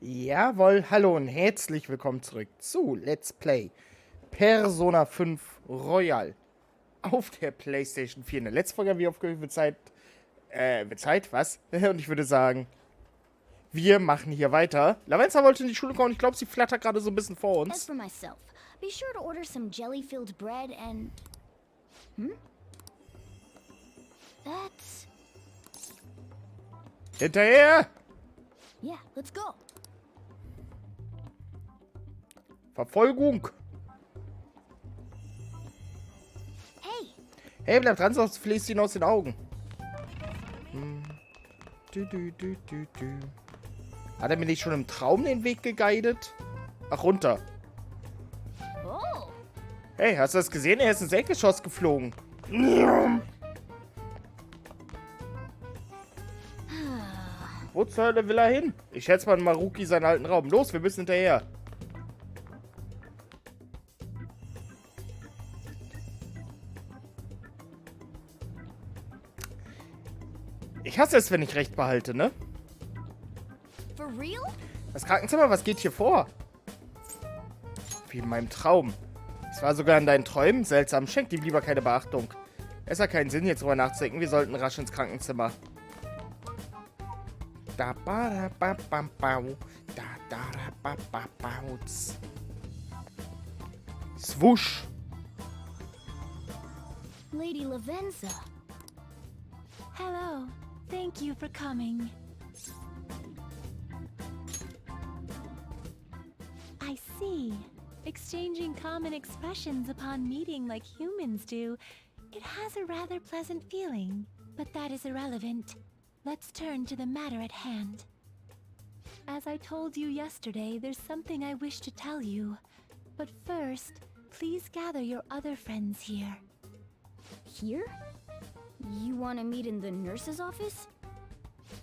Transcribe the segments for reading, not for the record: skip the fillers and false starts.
Jawohl, hallo und herzlich willkommen zurück zu Let's Play Persona 5 Royal auf der PlayStation 4. In der letzten Folge haben wir aufgehört, was? Und ich würde sagen, wir machen hier weiter. Lavenza wollte in die Schule kommen und ich glaube, sie flattert gerade so ein bisschen vor As uns. for myself, be sure to order some jelly-filled bread and... That's... Hinterher! Yeah, let's go. Verfolgung! Hey, Hey, bleib dran, sonst fließt ihn aus den Augen. Hat er mir nicht schon im Traum den Weg geguidet? Ach, runter. oh, Hey, hast du das gesehen? Er ist ins Erdgeschoss geflogen. Wo zur Hölle will er hin? Ich schätze mal Maruki seinen alten Raum. Los, wir müssen hinterher. Ich hasse es, wenn ich recht behalte, ne? for real? Das Krankenzimmer, was geht hier vor? Wie in meinem Traum. Es war sogar in deinen Träumen seltsam. Schenk ihm lieber keine Beachtung. Es hat keinen Sinn, jetzt drüber nachzudenken. Wir sollten rasch ins Krankenzimmer. Da ba da ba bam bau. Da da da ba ba bauz. Swoosh. Lady Lavenza. Hello. Thank you for coming. I see. Exchanging common expressions upon meeting like humans do, it has a rather pleasant feeling. But that is irrelevant. Let's turn to the matter at hand. As I told you yesterday, there's something I wish to tell you. But first, please gather your other friends here. Here? You want to meet in the nurse's office?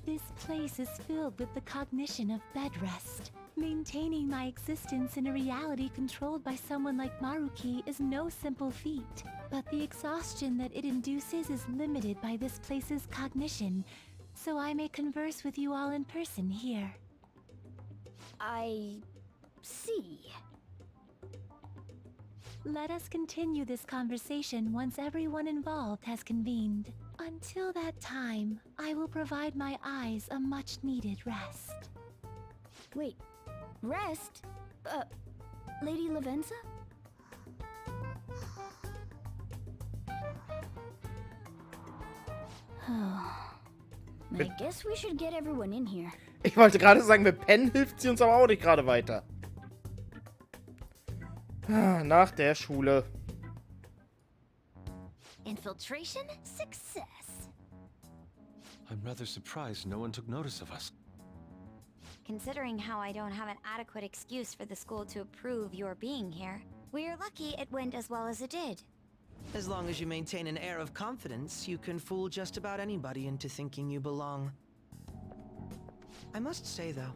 This place is filled with the cognition of bed rest. Maintaining my existence in a reality controlled by someone like Maruki is no simple feat. But the exhaustion that it induces is limited by this place's cognition, so I may converse with you all in person here. I... see. Let us continue this conversation once everyone involved has convened. Until that time, I will provide my eyes a much-needed rest. Wait, rest? Lady Lavenza? I guess we should get everyone in here. Ich wollte gerade sagen, mit Pennen hilft sie uns aber auch nicht gerade weiter. Nach der Schule. Infiltration success. I'm rather surprised no one took notice of us. Considering how I don't have an adequate excuse for the school to approve your being here, we're lucky it went as well as it did. As long as you maintain an air of confidence, you can fool just about anybody into thinking you belong. I must say, though,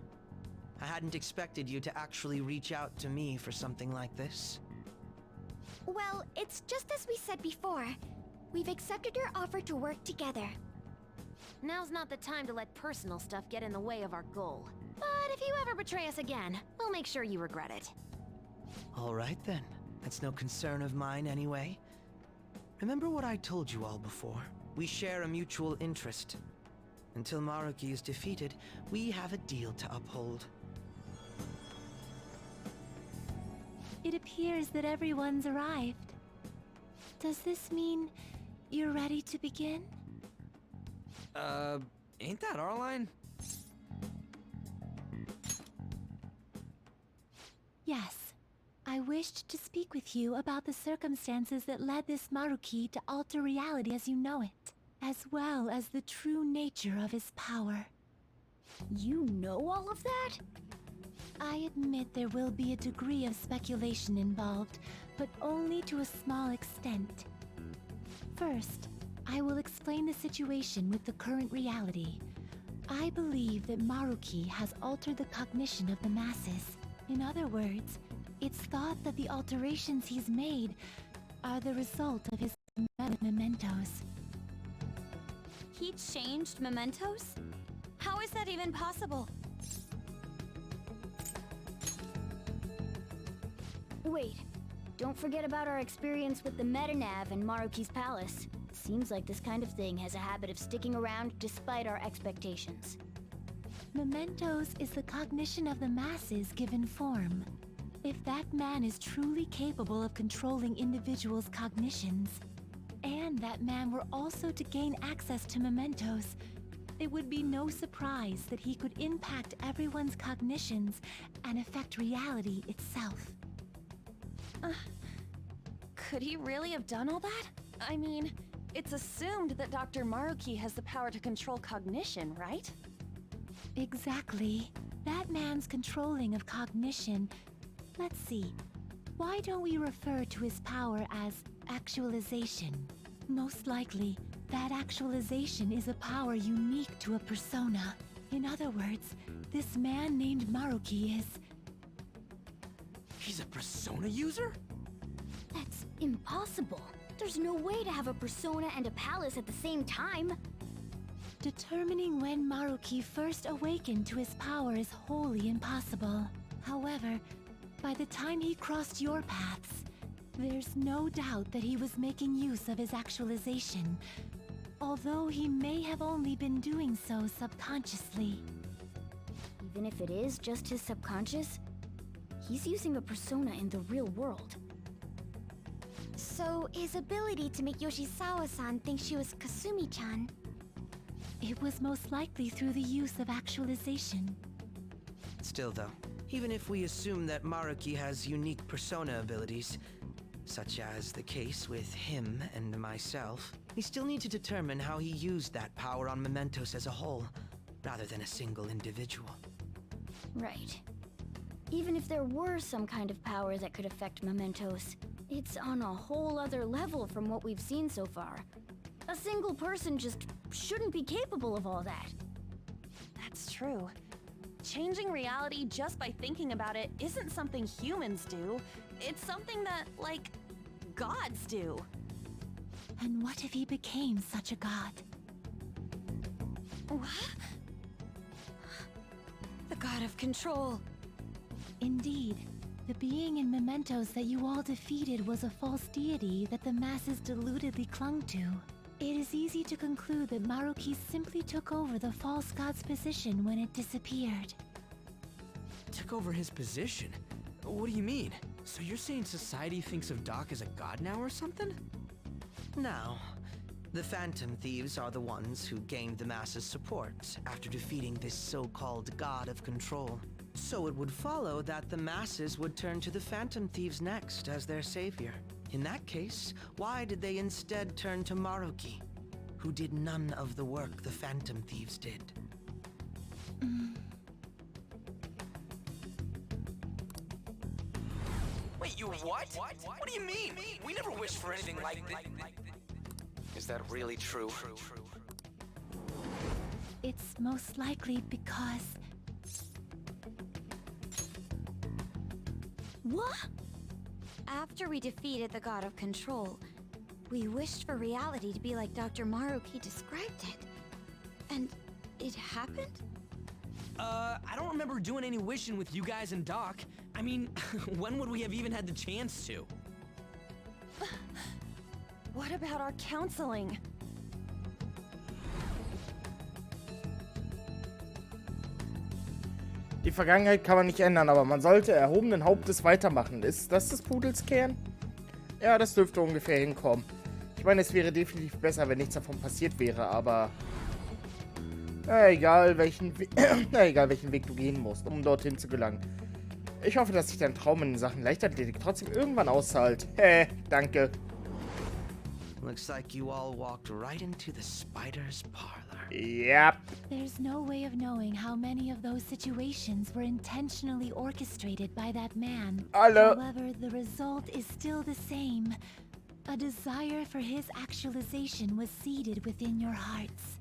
I hadn't expected you to actually reach out to me for something like this. Well, it's just as we said before. We've accepted your offer to work together. Now's not the time to let personal stuff get in the way of our goal. But if you ever betray us again, we'll make sure you regret it. All right, then. That's no concern of mine, anyway. Remember what I told you all before? We share a mutual interest. Until Maruki is defeated, we have a deal to uphold. It appears that everyone's arrived. Does this mean you're ready to begin? Ain't that our line? Yes. I wished to speak with you about the circumstances that led this Maruki to alter reality as you know it, as well as the true nature of his power. You know all of that? I admit there will be a degree of speculation involved, but only to a small extent. First, I will explain the situation with the current reality. I believe that Maruki has altered the cognition of the masses. In other words, it's thought that the alterations he's made are the result of his mementos. He changed mementos? How is that even possible? Wait, don't forget about our experience with the Metanav and Maruki's palace. Seems like this kind of thing has a habit of sticking around despite our expectations. Mementos is the cognition of the masses given form. If that man is truly capable of controlling individuals' cognitions, and that man were also to gain access to mementos, it would be no surprise that he could impact everyone's cognitions and affect reality itself. Could he really have done all that? I mean, it's assumed that Dr. Maruki has the power to control cognition, right? Exactly. That man's controlling of cognition. Let's see. Why don't we refer to his power as actualization? Most likely, that actualization is a power unique to a persona. In other words, this man named Maruki is... He's a persona user? That's impossible. There's no way to have a persona and a palace at the same time. Determining when Maruki first awakened to his power is wholly impossible. However, by the time he crossed your paths, there's no doubt that he was making use of his actualization, although he may have only been doing so subconsciously. Even if it is just his subconscious, he's using a persona in the real world. So, his ability to make Yoshizawa-san think she was Kasumi-chan. It was most likely through the use of actualization. Still though, even if we assume that Maruki has unique persona abilities, such as the case with him and myself, we still need to determine how he used that power on Mementos as a whole, rather than a single individual. Right. Even if there were some kind of power that could affect mementos, it's on a whole other level from what we've seen so far. A single person just shouldn't be capable of all that. That's true. Changing reality just by thinking about it isn't something humans do. It's something that, like, gods do. And what if he became such a god? What? The god of control. Indeed, the being in Mementos that you all defeated was a false deity that the masses deludedly clung to. It is easy to conclude that Maruki simply took over the false god's position when it disappeared. Took over his position? What do you mean? So you're saying society thinks of Doc as a god now or something? Now, the Phantom Thieves are the ones who gained the masses' support after defeating this so-called god of control. So it would follow that the masses would turn to the Phantom Thieves next as their savior. In that case, why did they instead turn to Maruki, who did none of the work the Phantom Thieves did? Wait, you what? What do you mean? We never wished for anything like this. Is that really true? It's most likely because... What? After we defeated the god of control, we wished for reality to be like Dr. Maruki described it. And it happened? I don't remember doing any wishing with you guys and Doc. I mean, when would we have even had the chance to? What about our counseling? Die Vergangenheit kann man nicht ändern, aber man sollte erhobenen Hauptes weitermachen. Ist das des Pudels Kern? Ja, das dürfte ungefähr hinkommen. Ich meine, es wäre definitiv besser, wenn nichts davon passiert wäre, aber... egal welchen Weg du gehen musst, um dorthin zu gelangen. Ich hoffe, dass sich dein Traum in Sachen Leichtathletik trotzdem irgendwann auszahlt. Danke. Looks like you all walked right into the spider's parlor. Yep. There's no way of knowing how many of those situations were intentionally orchestrated by that man. Alle. However, the result is still the same. A desire for his actualization was seeded within your hearts.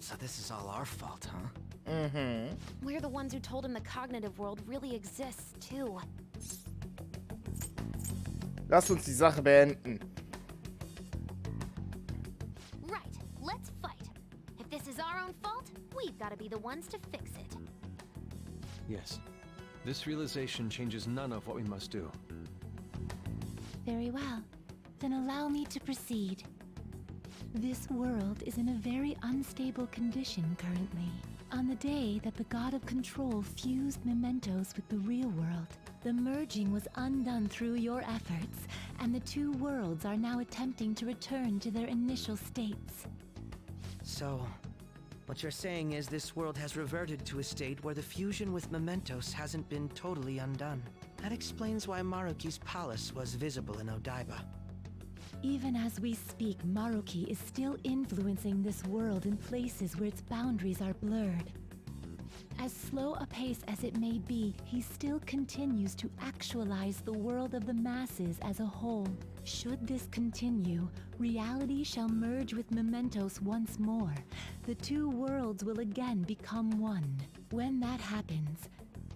So this is all our fault, huh? Mhm. We're the ones who told him the cognitive world really exists, too. Lass uns die Sache beenden. Right, let's fight. If this is our own fault, we've got to be the ones to fix it. Yes. This realization changes none of what we must do. Very well. Then allow me to proceed. This world is in a very unstable condition currently. On the day that the God of Control fused mementos with the real world, the merging was undone through your efforts, and the two worlds are now attempting to return to their initial states. So, what you're saying is this world has reverted to a state where the fusion with mementos hasn't been totally undone. That explains why Maruki's palace was visible in Odaiba. Even as we speak, Maruki is still influencing this world in places where its boundaries are blurred. As slow a pace as it may be, he still continues to actualize the world of the masses as a whole. Should this continue, reality shall merge with mementos once more. The two worlds will again become one. When that happens,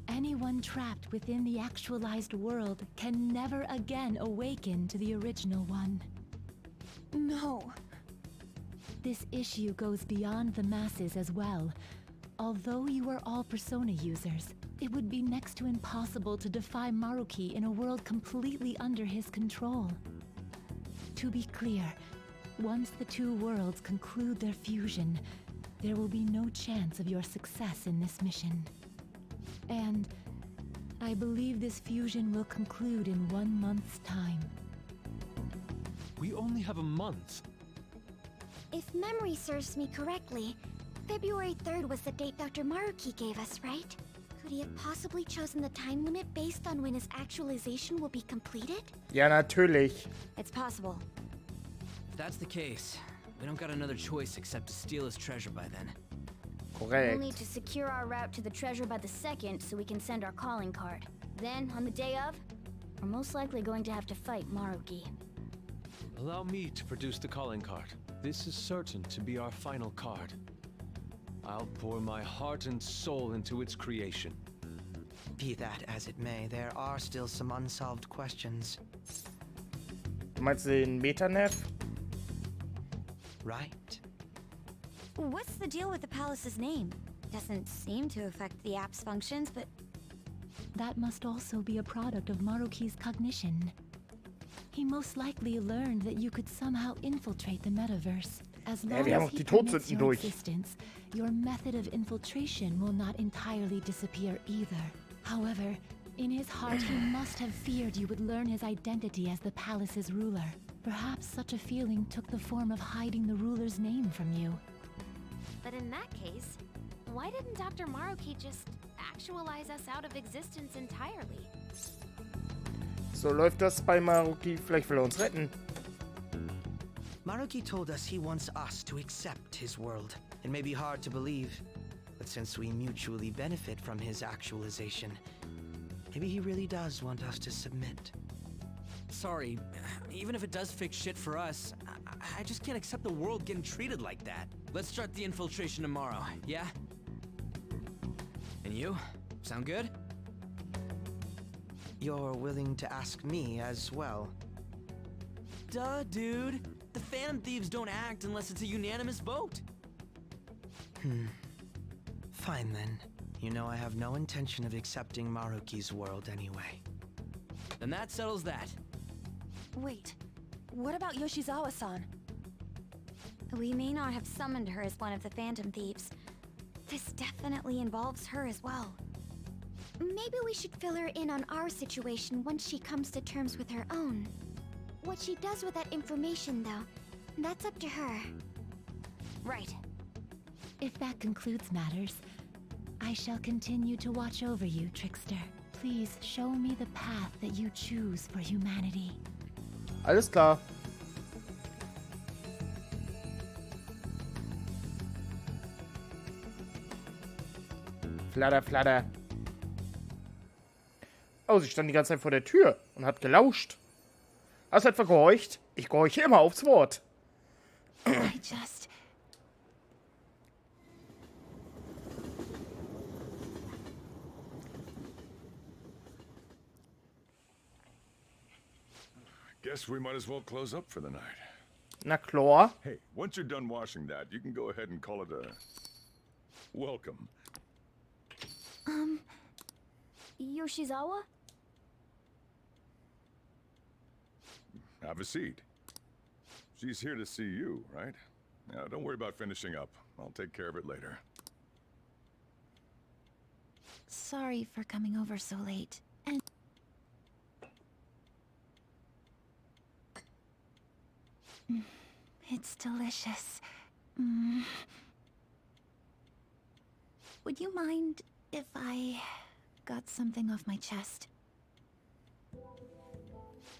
anyone trapped within the actualized world can never again awaken to the original one. No. This issue goes beyond the masses as well. Although you are all Persona users, it would be next to impossible to defy Maruki in a world completely under his control. To be clear, once the two worlds conclude their fusion, there will be no chance of your success in this mission. And I believe this fusion will conclude in 1 month's time. We only have a month. If memory serves me correctly, February 3rd was the date Dr. Maruki gave us, right? Could he have possibly chosen the time limit based on when his actualization will be completed? Ja, natürlich. It's possible. If that's the case, we don't got another choice except to steal his treasure by then. We'll Korrekt. need to secure our route to the treasure by the 2nd so we can send our calling card. Then, on the day of, we're most likely going to have to fight Maruki. Allow me to produce the calling card. This is certain to be our final card. I'll pour my heart and soul into its creation. Be that as it may, there are still some unsolved questions. Du meinst den Metanev? Right? What's the deal with the palace's name? Doesn't seem to affect the app's functions, but That must also be a product of Maruki's cognition. He most likely learned that you could somehow infiltrate the metaverse. As long wir haben as auch he die permits Todsünden your durch. existence, your method of infiltration will not entirely disappear either. However, in his heart he must have feared you would learn his identity as the palace's ruler. Perhaps such a feeling took the form of hiding the ruler's name from you. But in that case, why didn't Dr. Maruki just actualize us out of existence entirely? So läuft das bei Maruki. Vielleicht will er uns retten. Maruki told us he wants us to accept his world. It may be hard to believe, but since we mutually benefit from his actualization, maybe he really does want us to submit. Sorry, even if it does fix shit for us, I just can't accept the world getting treated like that. Let's start the infiltration tomorrow, yeah? And you? Sound good? You're willing to ask me as well. Duh, dude. The Phantom Thieves don't act unless it's a unanimous vote. Fine then. You know I have no intention of accepting Maruki's world anyway. Then that settles that. Wait, what about Yoshizawa-san? we may not have summoned her as one of the Phantom Thieves. This definitely involves her as well. Maybe we should fill her in on our situation once she comes to terms with her own. What she does with that information, though, that's up to her. Right. If that concludes matters, I shall continue to watch over you, Trickster. Please show me the path that you choose for humanity. Alles klar. Fladder, fladder. Oh, sie stand die ganze Zeit vor der Tür und hat gelauscht. Hast du etwa gehorcht? Ich gehorche immer aufs Wort. I just... Guess we might as well close up for the night. Na klar. Hey, once you're done washing that, you can go ahead and call it a welcome. Yoshizawa? Have a seat. She's here to see you, right? Now, don't worry about finishing up. I'll take care of it later. Sorry for coming over so late. And it's delicious. Would you mind if I got something off my chest?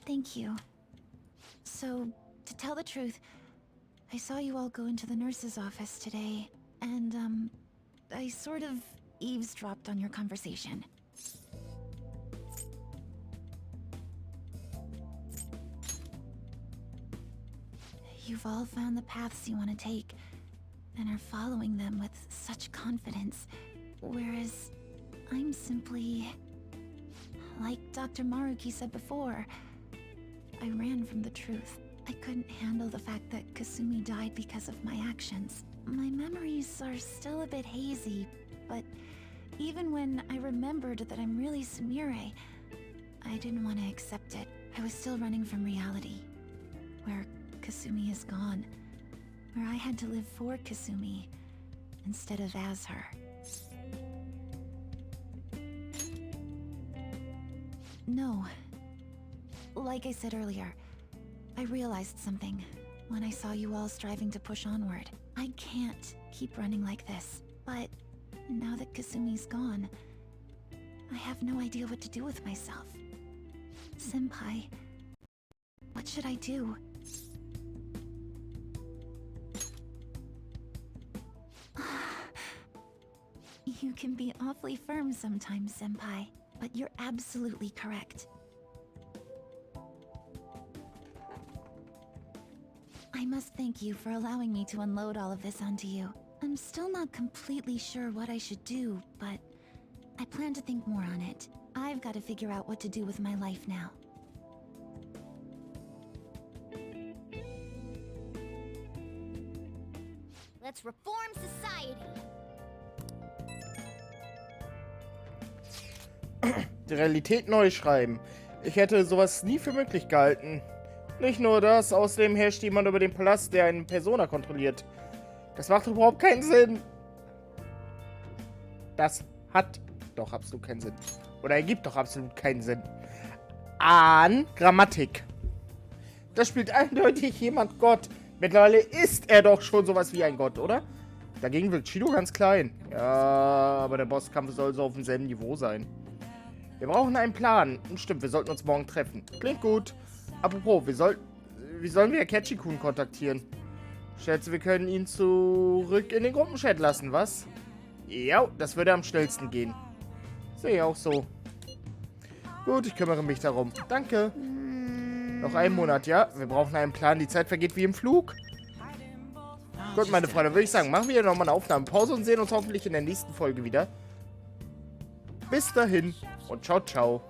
Thank you. So, to tell the truth, I saw you all go into the nurse's office today, and, I sort of eavesdropped on your conversation. You've all found the paths you want to take, and are following them with such confidence, whereas I'm simply... Like Dr. Maruki said before, I ran from the truth. I couldn't handle the fact that Kasumi died because of my actions. My memories are still a bit hazy, but even when I remembered that I'm really Sumire, I didn't want to accept it. I was still running from reality, where Kasumi is gone, where I had to live for Kasumi instead of as her. No. Like I said earlier, I realized something when I saw you all striving to push onward. I can't keep running like this, but now that Kasumi's gone, I have no idea what to do with myself. Senpai, what should I do? You can be awfully firm sometimes, Senpai, but you're absolutely correct. I must thank you for allowing me to unload all of this onto you. I'm still not completely sure what I should do, but I plan to think more on it. I've got to figure out what to do with my life now. Let's reform society. Die Realität neu schreiben. Ich hätte sowas nie für möglich gehalten. Nicht nur das, außerdem herrscht jemand über den Palast, der eine Persona kontrolliert. Das macht überhaupt keinen Sinn. Das hat doch absolut keinen Sinn. Oder ergibt doch absolut keinen Sinn. An Grammatik. Das spielt eindeutig jemand Gott. Mittlerweile ist er doch schon sowas wie ein Gott, oder? Dagegen wird Shido ganz klein. Ja, aber der Bosskampf soll so auf demselben Niveau sein. Wir brauchen einen Plan. Stimmt, wir sollten uns morgen treffen. Klingt gut. Apropos, wie sollen wir Akechi-kun kontaktieren? Schätze, wir können ihn zurück in den Gruppenchat lassen, was? Ja, das würde am schnellsten gehen. Sehe ich auch so. Gut, ich kümmere mich darum. Danke. Noch einen Monat, ja? Wir brauchen einen Plan. Die Zeit vergeht wie im Flug. Gut, meine Freunde, würde ich sagen, machen wir nochmal eine Aufnahmepause und sehen uns hoffentlich in der nächsten Folge wieder. Bis dahin und ciao, ciao.